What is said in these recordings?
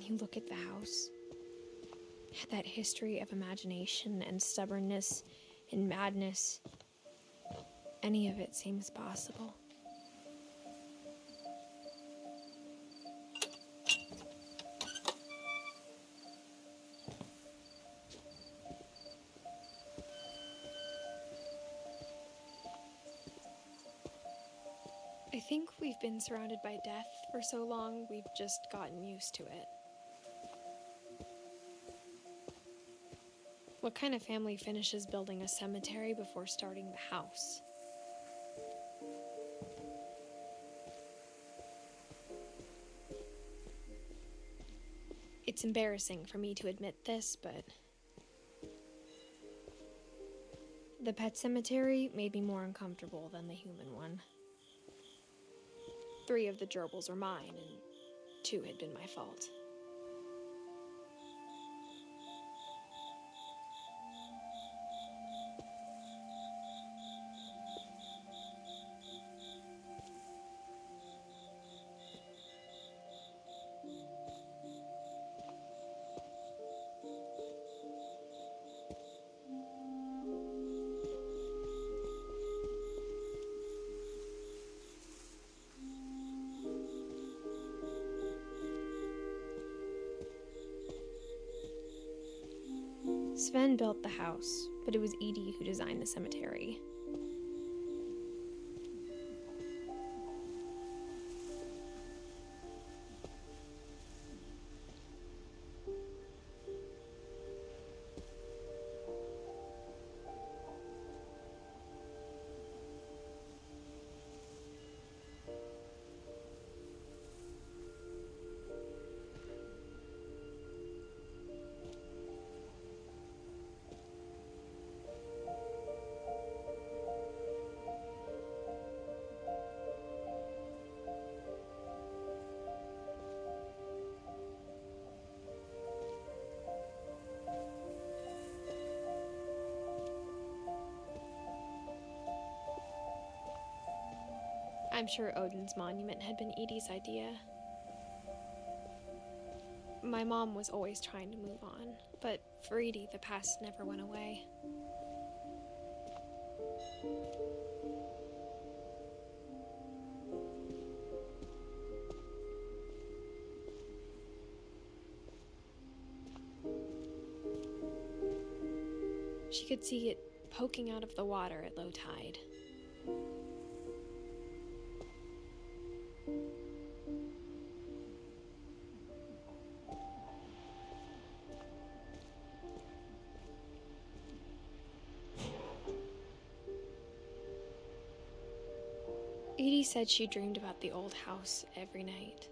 you look at the house, it had that history of imagination and stubbornness and madness. Any of it seems possible. I think we've been surrounded by death for so long, we've just gotten used to it. What kind of family finishes building a cemetery before starting the house? It's embarrassing for me to admit this, but the pet cemetery made me more uncomfortable than the human one. 3 of the gerbils were mine, and 2 had been my fault. Sven built the house, but it was Edith who designed the cemetery. I'm sure Odin's monument had been Edie's idea. My mom was always trying to move on, but for Edie, the past never went away. She could see it poking out of the water at low tide. Edie said she dreamed about the old house every night.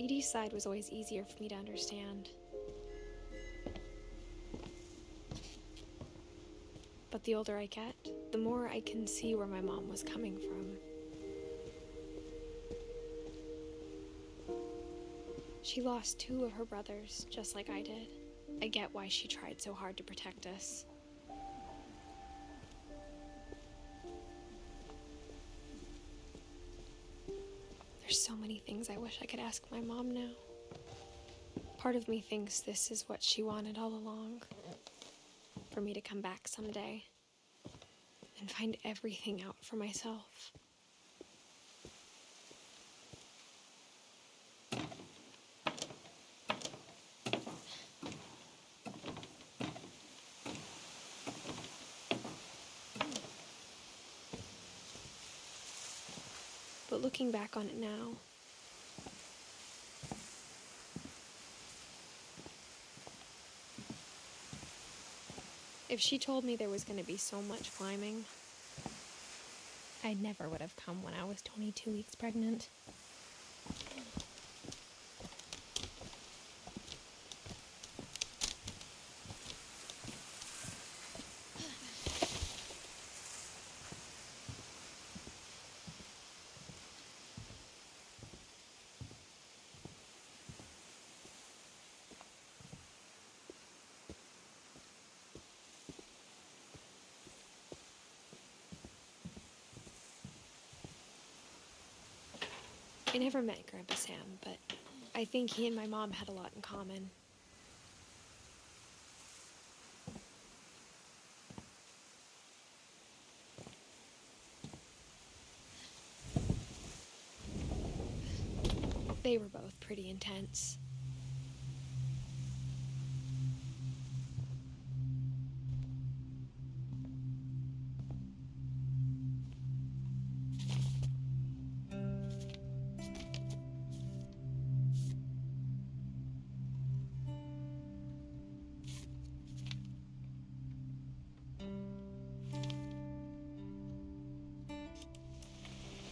Edie's side was always easier for me to understand. But the older I get, the more I can see where my mom was coming from. She lost 2 of her brothers, just like I did. I get why she tried so hard to protect us. There's so many things I wish I could ask my mom now. Part of me thinks this is what she wanted all along. For me to come back someday and find everything out for myself. But looking back on it now, If she told me there was going to be so much climbing, I never would have come when I was 22 weeks pregnant. I never met Grandpa Sam, but I think he and my mom had a lot in common. They were both pretty intense.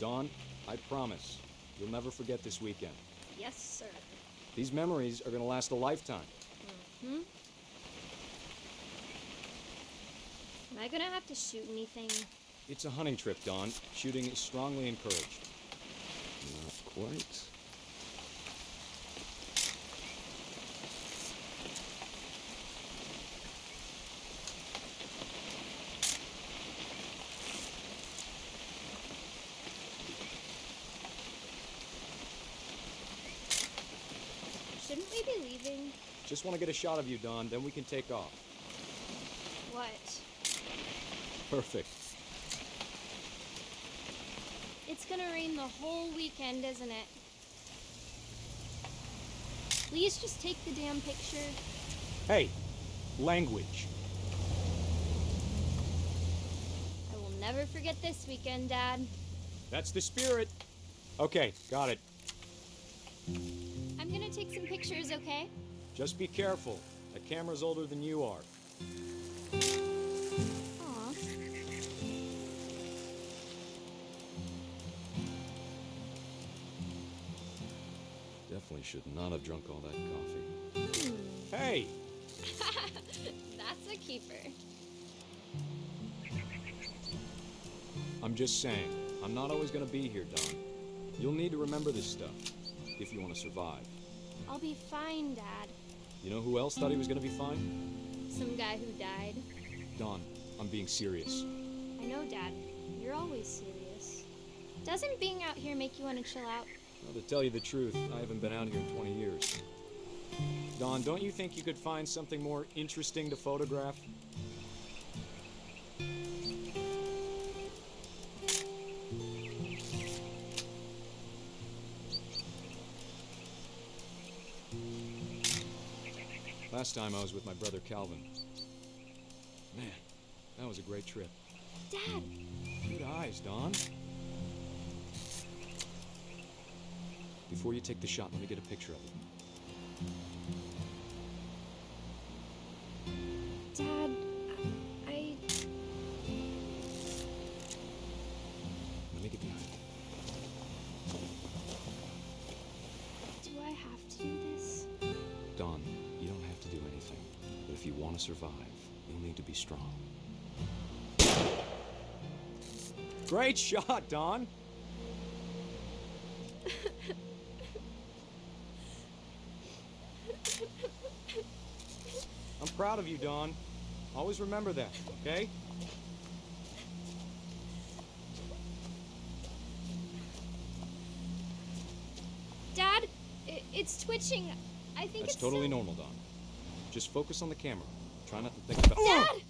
Dawn, I promise, you'll never forget this weekend. Yes, sir. These memories are gonna last a lifetime. Mm-hmm. Am I gonna have to shoot anything? It's a hunting trip, Dawn. Shooting is strongly encouraged. Not quite. Shouldn't we be leaving? Just want to get a shot of you, Dawn, then we can take off. What? Perfect. It's gonna rain the whole weekend, isn't it? Please just take the damn picture. Hey, language. I will never forget this weekend, Dad. That's the spirit. Okay, got it. I'm gonna take some pictures, okay? Just be careful. That camera's older than you are. Aw. Definitely should not have drunk all that coffee. Hey! That's a keeper. I'm just saying, I'm not always gonna be here, Dawn. You'll need to remember this stuff, if you want to survive. I'll be fine, Dad. You know who else thought he was gonna be fine? Some guy who died. Dawn, I'm being serious. I know, Dad. You're always serious. Doesn't being out here make you want to chill out? Well, to tell you the truth, I haven't been out here in 20 years. Dawn, don't you think you could find something more interesting to photograph? Last time I was with my brother Calvin. Man, that was a great trip. Dad! Good eyes, Dawn. Before you take the shot, let me get a picture of it. Dad, I... Let me get behind you. Do I have to do this? Dawn, you don't have to do anything. But if you want to survive, you'll need to be strong. Great shot, Dawn! I'm proud of you, Dawn. Always remember that, okay? Dad, it's twitching. I think That's it's totally so... normal, Dawn. Just focus on the camera. Try not to think about... Dad!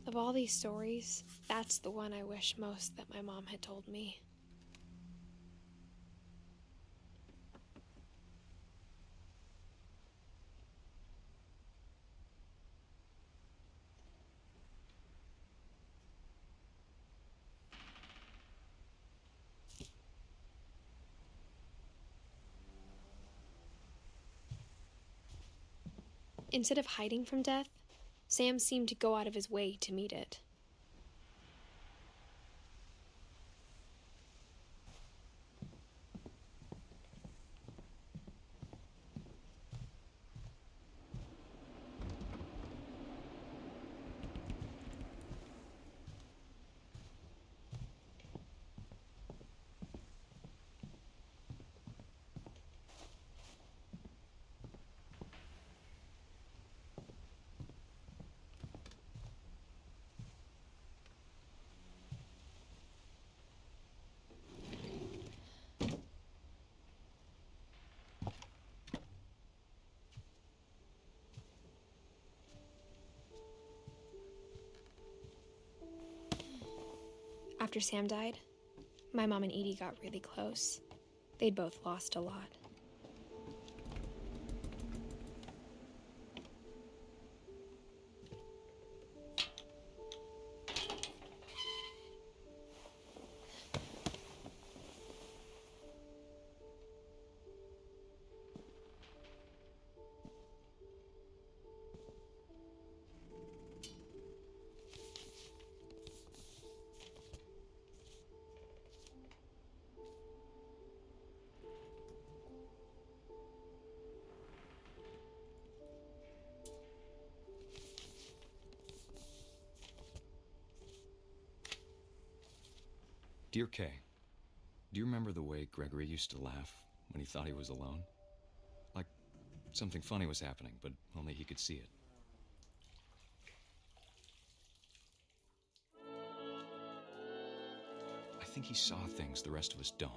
Of all these stories, that's the one I wish most that my mom had told me. Instead of hiding from death, Sam seemed to go out of his way to meet it. After Sam died, my mom and Edie got really close. They'd both lost a lot. Dear Kay, do you remember the way Gregory used to laugh when he thought he was alone? Like something funny was happening, but only he could see it. I think he saw things the rest of us don't.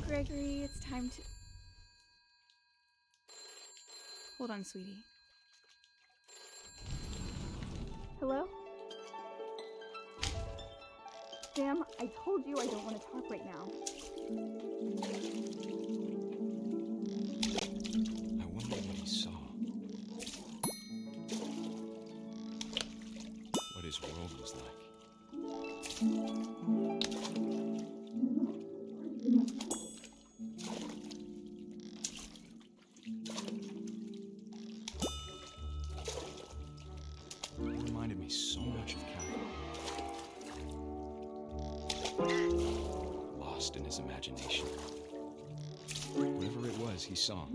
Gregory, it's time to... Hold on, sweetie. Hello? Sam, I told you I don't want to talk right now. I wonder what he saw. What his world was like. Reminded me so much of Calvin. Lost in his imagination. Whatever it was he saw.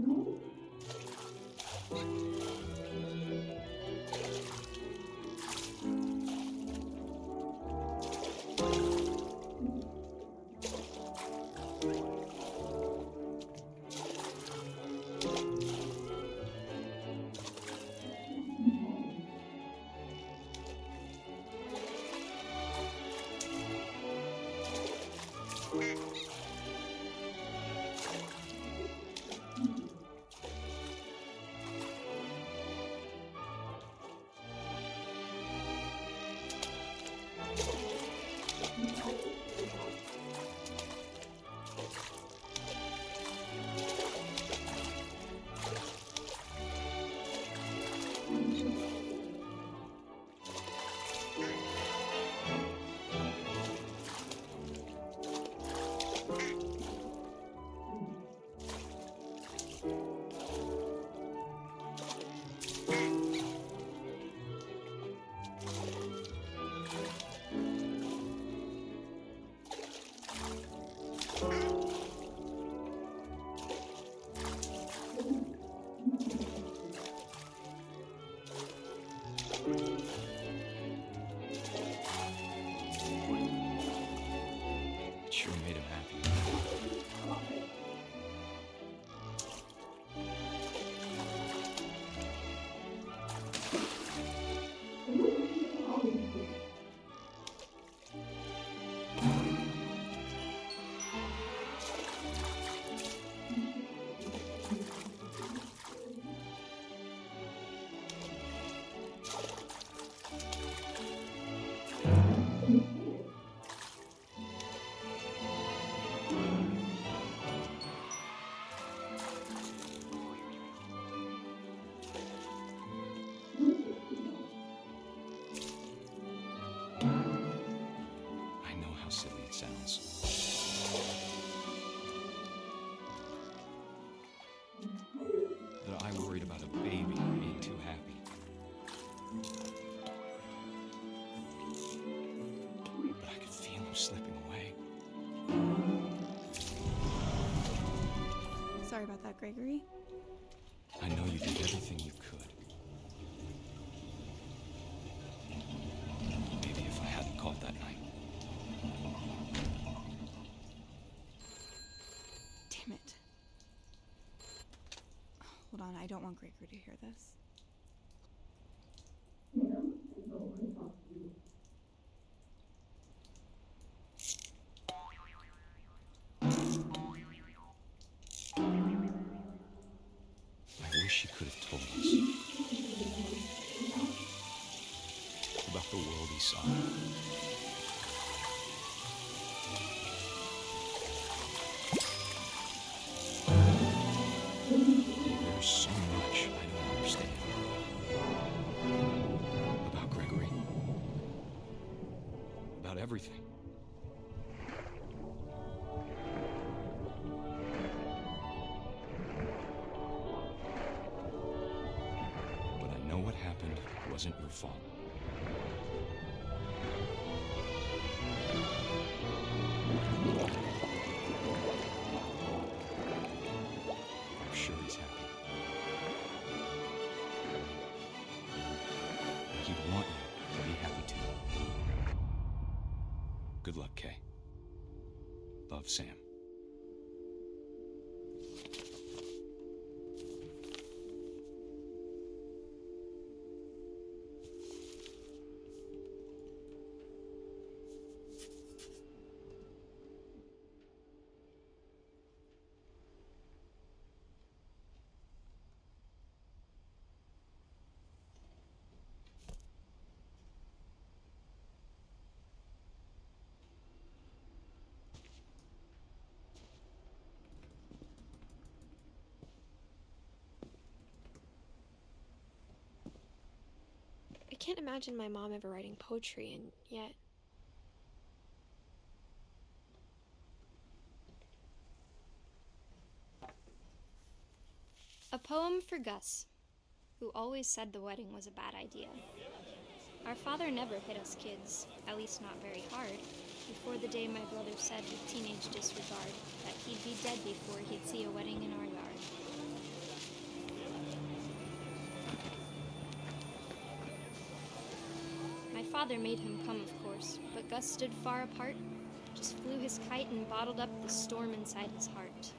sounds. That I worried about a baby being too happy. But I could feel him slipping away. Sorry about that, Gregory. I know you did everything you could. Maybe if I hadn't caught that night. Damn it. Hold on, I don't want Gregory to hear this. I wish he could have told us about the world he saw. There's so much I don't understand about Gregory, about everything. But I know what happened wasn't your fault. I'm sure he's happy. And he'd want you to be happy too. Good luck, Kay. Love, Sam. I can't imagine my mom ever writing poetry, and yet... A poem for Gus, who always said the wedding was a bad idea. Our father never hit us kids, at least not very hard, before the day my brother said with teenage disregard that he'd be dead before he'd see a wedding in our yard. My father made him come, of course, but Gus stood far apart, just flew his kite and bottled up the storm inside his heart.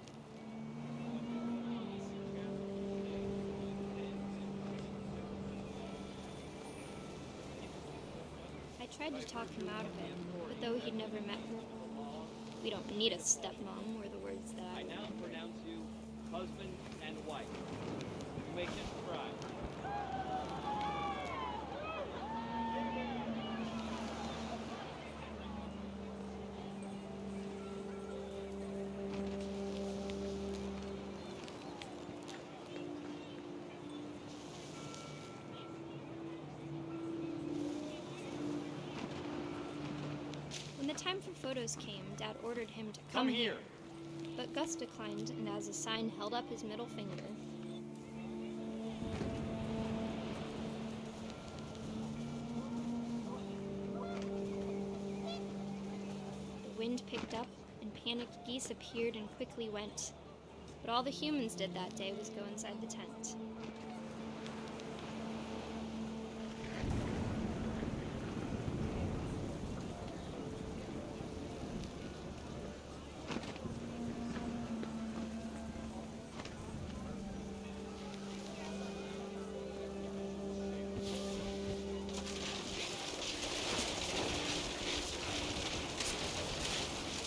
I tried to talk him out of it, but though he'd never met her, we don't need a stepmom, were the words that I now pronounce you husband and wife. You may kiss the bride. When the time for photos came, Dad ordered him to come here. But Gus declined, and as a sign held up his middle finger. The wind picked up, and panicked geese appeared and quickly went. But all the humans did that day was go inside the tent.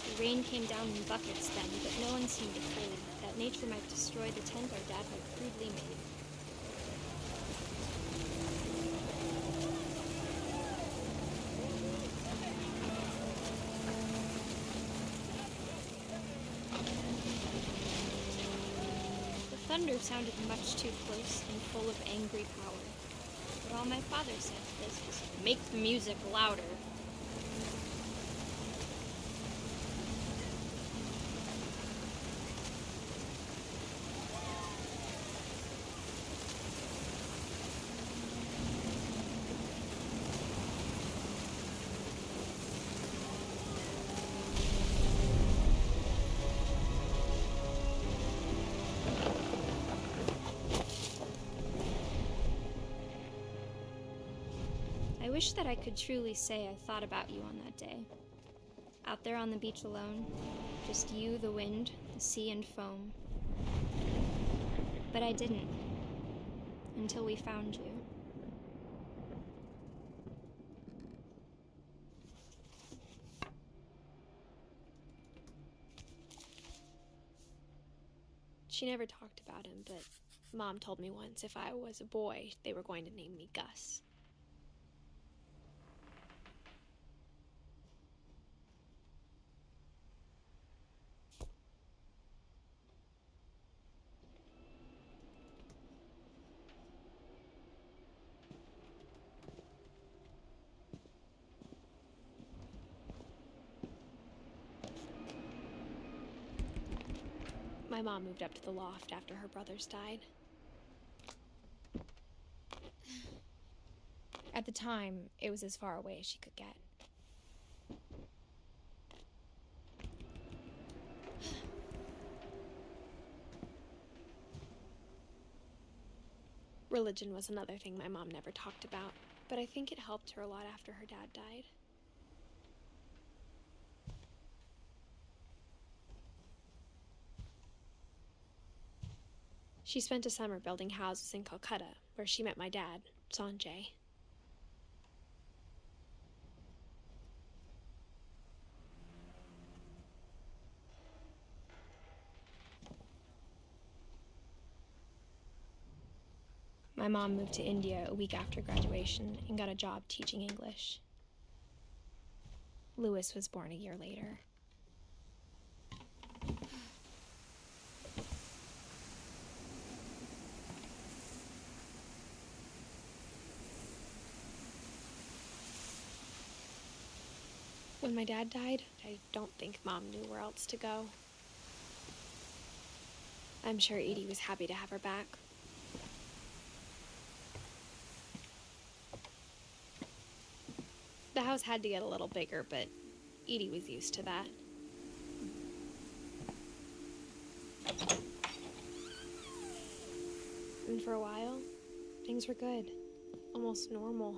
The rain came down in buckets then, but no one seemed afraid that nature might destroy the tent our dad had crudely made. The thunder sounded much too close and full of angry power, but all my father said to this was, "Make the music louder." I wish that I could truly say I thought about you on that day. Out there on the beach alone, just you, the wind, the sea, and foam. But I didn't, until we found you. She never talked about him, but Mom told me once if I was a boy, they were going to name me Gus. My mom moved up to the loft after her brothers died. At the time, it was as far away as she could get. Religion was another thing my mom never talked about, but I think it helped her a lot after her dad died. She spent a summer building houses in Calcutta, where she met my dad, Sanjay. My mom moved to India a week after graduation and got a job teaching English. Lewis was born a year later. When my dad died, I don't think Mom knew where else to go. I'm sure Edie was happy to have her back. The house had to get a little bigger, but Edie was used to that. And for a while, things were good. Almost normal.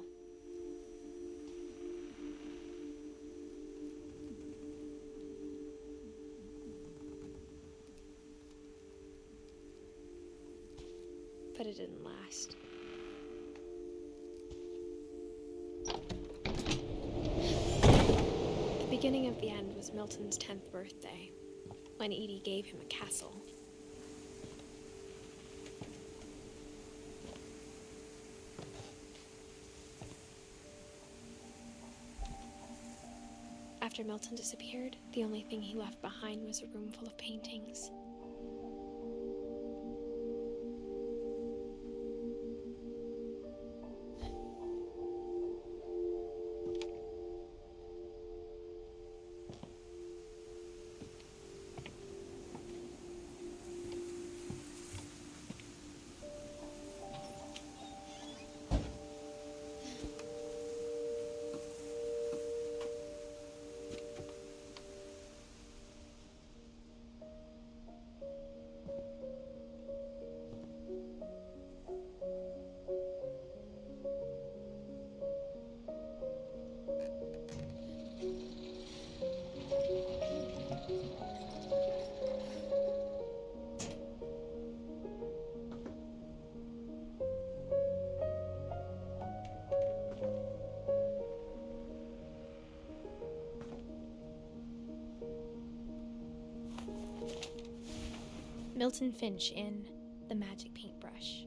But it didn't last. The beginning of the end was Milton's 10th birthday, when Edie gave him a castle. After Milton disappeared, the only thing he left behind was a room full of paintings. Milton Finch in The Magic Paintbrush.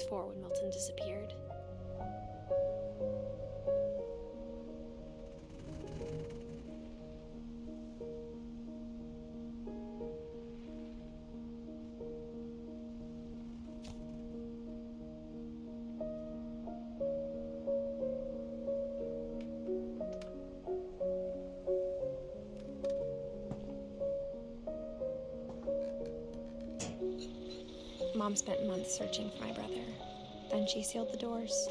was 4 when Milton disappeared. Mom spent months searching for my brother. Then she sealed the doors.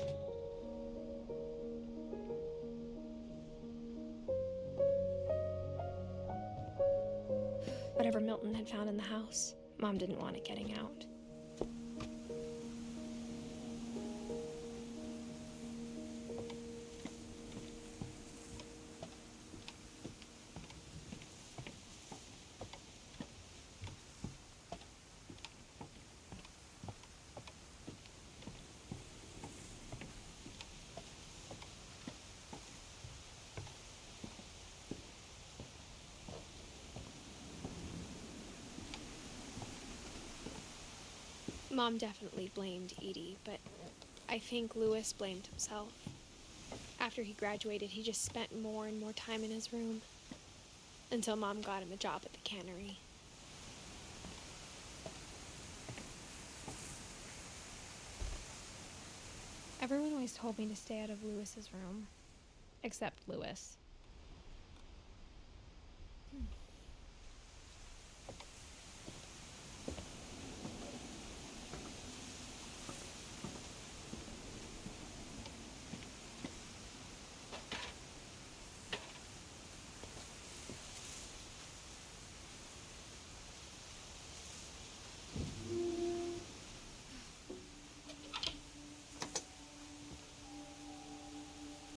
Whatever Milton had found in the house, Mom didn't want it getting out. Mom definitely blamed Edie, but I think Lewis blamed himself. After he graduated, he just spent more and more time in his room, until Mom got him a job at the cannery. Everyone always told me to stay out of Lewis's room, except Lewis.